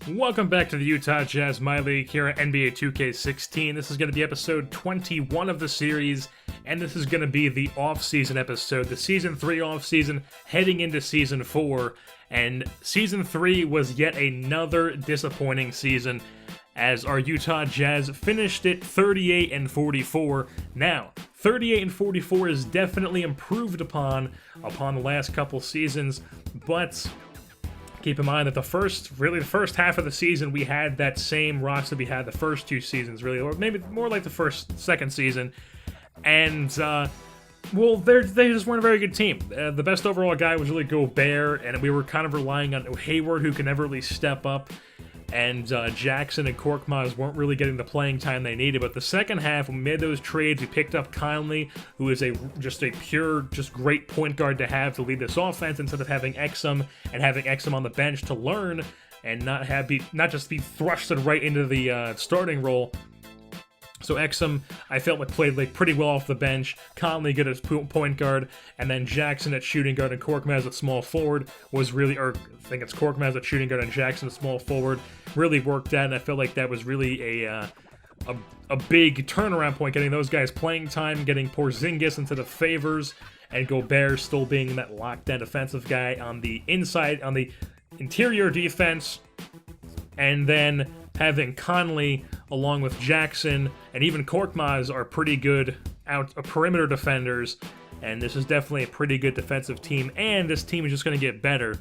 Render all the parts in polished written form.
Welcome back to the Utah Jazz MyLeague here at NBA 2K16. This is going to be episode 21 of the series, and this is going to be the off-season episode, the Season 3 off-season heading into Season 4, and Season 3 was yet another disappointing season as our Utah Jazz finished it 38-44. Now, 38-44 is definitely improved upon the last couple seasons, but keep in mind that the first half of the season, we had that same roster we had the first two seasons, really, or maybe more like the second season. And, they just weren't a very good team. The best overall guy was really Gobert, and we were kind of relying on Hayward, who can never really step up. And Jackson and Korkmaz weren't really getting the playing time they needed. But the second half, when we made those trades, we picked up Conley, who is just a pure, great point guard to have to lead this offense instead of having Exum and having Exum on the bench to learn and not just be thrusted right into the starting role. So Exum, I felt like played pretty well off the bench. Conley good as point guard, and then Jackson at shooting guard and Korkmaz at small forward was really, or I think it's Korkmaz at shooting guard and Jackson at small forward, really worked out, and I felt like that was really a big turnaround point, getting those guys playing time, getting Porzingis into the favors, and Gobert still being that lockdown defensive guy on the inside, on the interior defense, and then having Conley along with Jackson and even Korkmaz are pretty good perimeter defenders, and this is definitely a pretty good defensive team, and this team is just going to get better.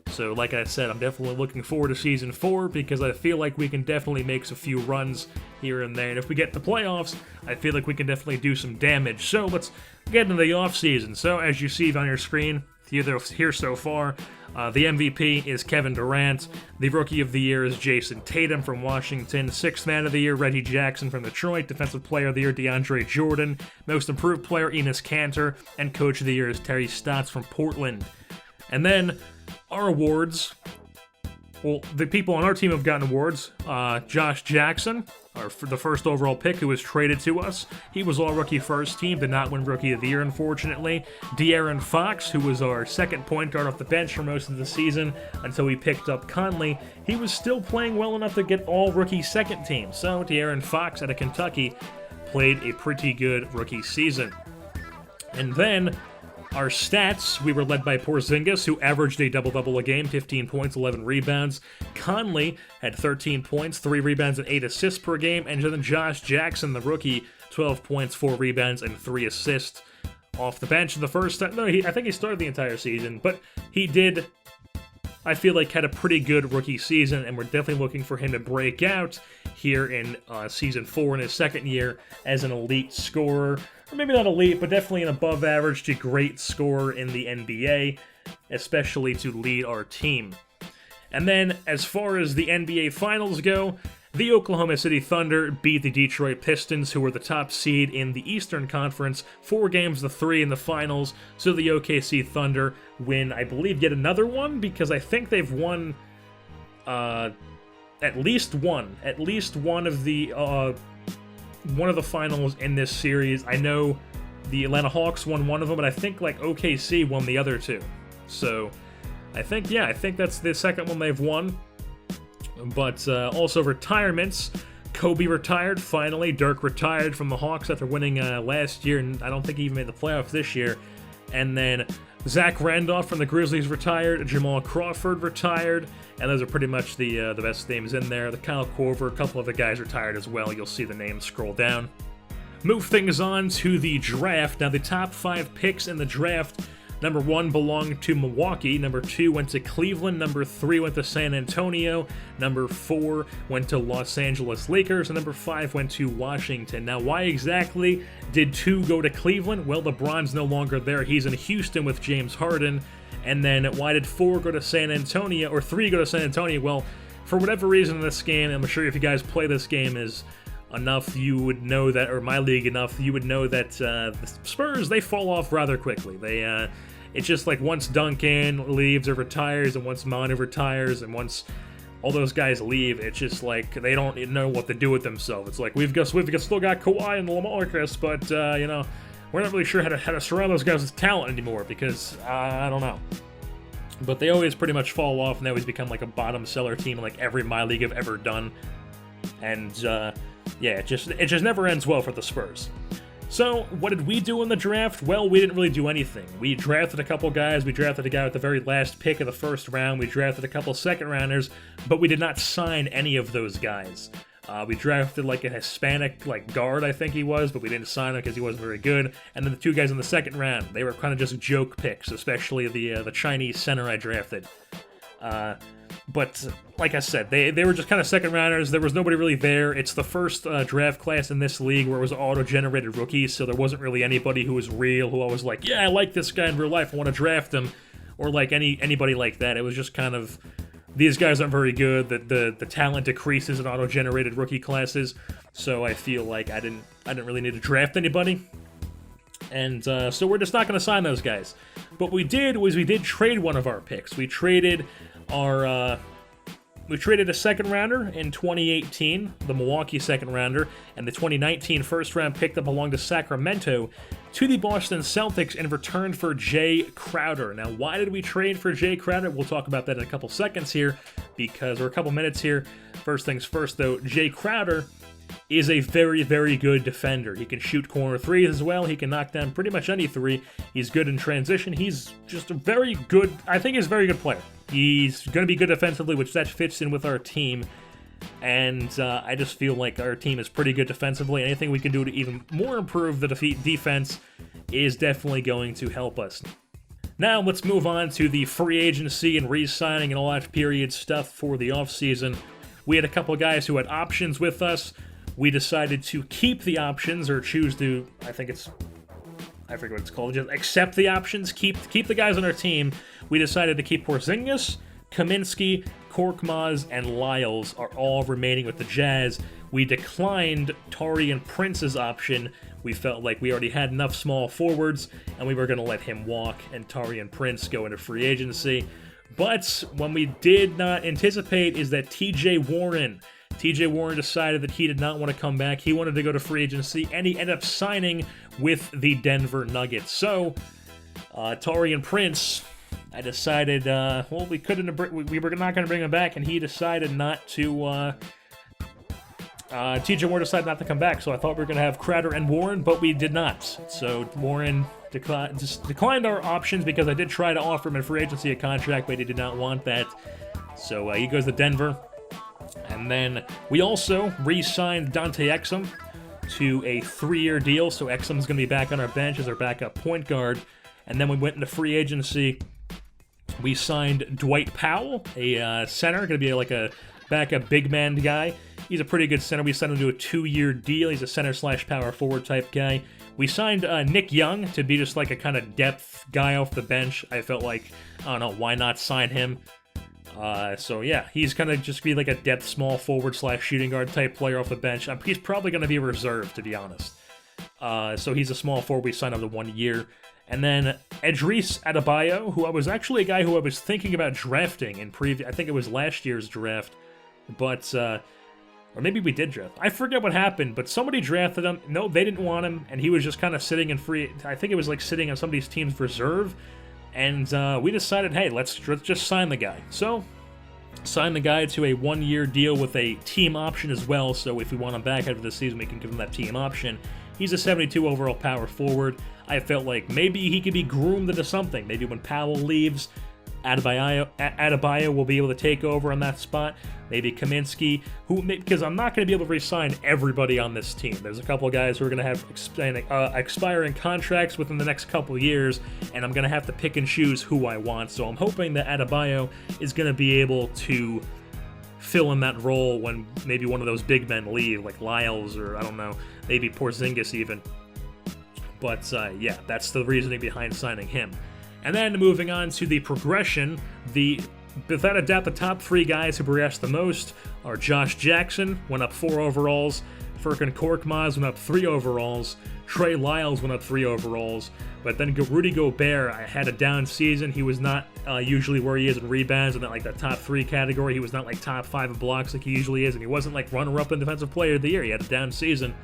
So like I said, I'm definitely looking forward to Season 4 because I feel like we can definitely make a few runs here and there, and if we get the playoffs, I feel like we can definitely do some damage. So let's get into the offseason. So as you see on your screen, here so far, the MVP is Kevin Durant. The Rookie of the Year is Jason Tatum from Washington. Sixth Man of the Year, Reggie Jackson from Detroit. Defensive Player of the Year, DeAndre Jordan. Most Improved Player, Enes Kanter. And Coach of the Year is Terry Stotts from Portland. And then our awards. Well, the people on our team have gotten awards. Josh Jackson, the first overall pick who was traded to us. He was all-rookie first team, did not win Rookie of the Year, unfortunately. De'Aaron Fox, who was our second point guard off the bench for most of the season until we picked up Conley. He was still playing well enough to get all-rookie second team. So De'Aaron Fox out of Kentucky played a pretty good rookie season. And then our stats, we were led by Porzingis, who averaged a double-double a game, 15 points, 11 rebounds. Conley had 13 points, 3 rebounds, and 8 assists per game. And then Josh Jackson, the rookie, 12 points, 4 rebounds, and 3 assists off the bench in the first time. No, I think he started the entire season, but he did, I feel like, had a pretty good rookie season, and we're definitely looking for him to break out here in Season 4 in his second year as an elite scorer. Or maybe not elite, but definitely an above average to great scorer in the NBA, especially to lead our team. And then, as far as the NBA Finals go, the Oklahoma City Thunder beat the Detroit Pistons, who were the top seed in the Eastern Conference, 4-3 in the Finals, so the OKC Thunder win, I believe, yet another one, because I think they've won at least one of the finals in this series. I know the Atlanta Hawks won one of them, but I think OKC won the other two. So I think that's the second one they've won. But also retirements. Kobe retired, finally. Dirk retired from the Hawks after winning last year, and I don't think he even made the playoffs this year. And then Zach Randolph from the Grizzlies retired, Jamal Crawford retired, and those are pretty much the best names in there. The Kyle Korver, a couple of the guys retired as well. You'll see the names scroll down. Move things on to the draft. Now, the top 5 picks in the draft, number 1 belonged to Milwaukee, number 2 went to Cleveland, number 3 went to San Antonio, number 4 went to Los Angeles Lakers, and number 5 went to Washington. Now, why exactly did 2 go to Cleveland? Well, LeBron's no longer there. He's in Houston with James Harden. And then why did 4 go to San Antonio, or 3 go to San Antonio? Well, for whatever reason in this game, I'm sure if you guys play this game is enough, you would know that, or my league enough, you would know that the Spurs, they fall off rather quickly. It's just like once Duncan leaves or retires, and once Manu retires, and once all those guys leave, it's just like they don't know what to do with themselves. It's like we've still got Kawhi and LaMarcus, but we're not really sure how to surround those guys with talent anymore because I don't know. but they always pretty much fall off, and they always become like a bottom seller team in like every MyLeague I've ever done. And yeah, it just never ends well for the Spurs. So, what did we do in the draft? Well, we didn't really do anything. We drafted a couple guys. We drafted a guy with the very last pick of the first round. We drafted a couple second-rounders, but we did not sign any of those guys. We drafted like a Hispanic guard, I think he was, but we didn't sign him because he wasn't very good. And then the two guys in the second round, they were kind of just joke picks, especially the Chinese center I drafted. But like I said, they were just kind of second rounders. There was nobody really there. It's the first draft class in this league where it was auto-generated rookies, so there wasn't really anybody who was real, who I was like, yeah, I like this guy in real life, I want to draft him, or like anybody like that. It was just kind of, these guys aren't very good. The talent decreases in auto-generated rookie classes, so I feel like I didn't really need to draft anybody. And so we're just not going to sign those guys. But what we did was we did trade one of our picks. We traded a second rounder in 2018, the Milwaukee second rounder, and the 2019 first round pick that belonged to Sacramento to the Boston Celtics in return for Jay Crowder. Now, why did we trade for Jay Crowder? We'll talk about that in a couple seconds here, or a couple minutes here. First things first, though, Jay Crowder is a very, very good defender. He can shoot corner threes as well. He can knock down pretty much any three. He's good in transition. He's just a very good, I think he's a very good player. He's going to be good defensively, which that fits in with our team. And I just feel like our team is pretty good defensively. Anything we can do to even more improve the defense is definitely going to help us. Now let's move on to the free agency and re-signing and all that period stuff for the offseason. We had a couple of guys who had options with us. We decided to keep the options, or choose to, I forget what it's called, just accept the options, keep the guys on our team. We decided to keep Porzingis, Kaminsky, Korkmaz, and Lyles are all remaining with the Jazz. We declined Taurean Prince's option. We felt like we already had enough small forwards, and we were going to let him walk and Taurean Prince go into free agency. But what we did not anticipate is that TJ Warren decided that he did not want to come back. He wanted to go to free agency, and he ended up signing with the Denver Nuggets. So, Taurean Prince, I decided, we were not going to bring him back, and he decided not to, TJ Warren decided not to come back, so I thought we were going to have Crowder and Warren, but we did not. So, Warren declined our options because I did try to offer him in free agency a contract, but he did not want that. So, he goes to Denver. And then we also re-signed Dante Exum to a 3-year deal, so Exum's going to be back on our bench as our backup point guard. And then we went into free agency. We signed Dwight Powell, a center, going to be like a backup big man guy. He's a pretty good center. We signed him to a 2-year deal. He's a center/power forward type guy. We signed Nick Young to be just like a kind of depth guy off the bench. I felt like, I don't know, why not sign him? So yeah, he's gonna just be like a depth small forward/shooting guard type player off the bench. He's probably gonna be a reserve, to be honest. So he's a small forward. We signed him to 1 year. And then Edris Adebayo, who was actually a guy who I was thinking about drafting in I think it was last year's draft, but or maybe we did draft. I forget what happened, but somebody drafted him. No, they didn't want him, and he was just kind of sitting in free. I think it was like sitting on somebody's team's reserve. And we decided, hey, let's just sign the guy. So, sign the guy to a 1-year deal with a team option as well. So if we want him back after the season, we can give him that team option. He's a 72 overall power forward. I felt like maybe he could be groomed into something. Maybe when Powell leaves, Adebayo will be able to take over on that spot. Maybe Kaminsky, because I'm not going to be able to re-sign everybody on this team. There's a couple of guys who are going to have expiring contracts within the next couple of years, and I'm going to have to pick and choose who I want. So I'm hoping that Adebayo is going to be able to fill in that role when maybe one of those big men leave, like Lyles or, I don't know, maybe Porzingis even. But yeah, that's the reasoning behind signing him. And then moving on to the progression, without a doubt, the top 3 guys who progressed the most are Josh Jackson, went up 4 overalls, Furkan Korkmaz went up 3 overalls, Trey Lyles went up 3 overalls, but then Rudy Gobert had a down season. He was not usually where he is in rebounds in that top 3 category. He was not like top 5 in blocks like he usually is, and he wasn't like runner-up in Defensive Player of the Year. He had a down season,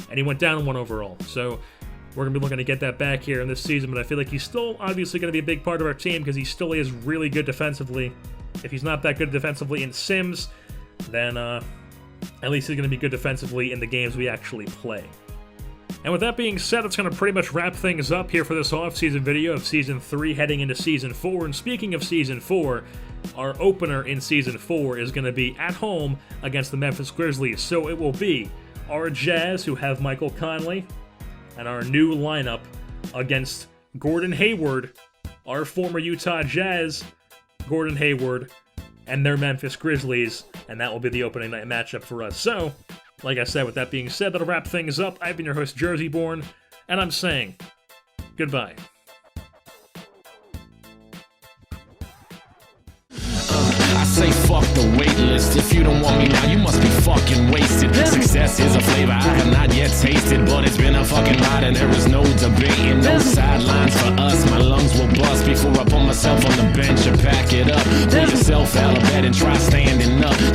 and he went down 1 overall. So we're going to be looking to get that back here in this season, but I feel like he's still obviously going to be a big part of our team because he still is really good defensively. If he's not that good defensively in Sims, then at least he's going to be good defensively in the games we actually play. And with that being said, that's going to pretty much wrap things up here for this offseason video of Season 3 heading into Season 4. And speaking of Season 4, our opener in Season 4 is going to be at home against the Memphis Grizzlies. So it will be our Jazz, who have Michael Conley, and our new lineup against Gordon Hayward, our former Utah Jazz, Gordon Hayward, and their Memphis Grizzlies, and that will be the opening night matchup for us. So, like I said, with that being said, that'll wrap things up. I've been your host, Jerseyborn, and I'm saying goodbye. I say fuck the wait list. If you don't want me now, you must be fucking wasted. Success is a flavor I have not yet tasted, but it's been a fucking ride and there is no debating. No sidelines for us. My lungs will bust before I put myself on the bench and pack it up. Pull yourself out of bed and try standing up. You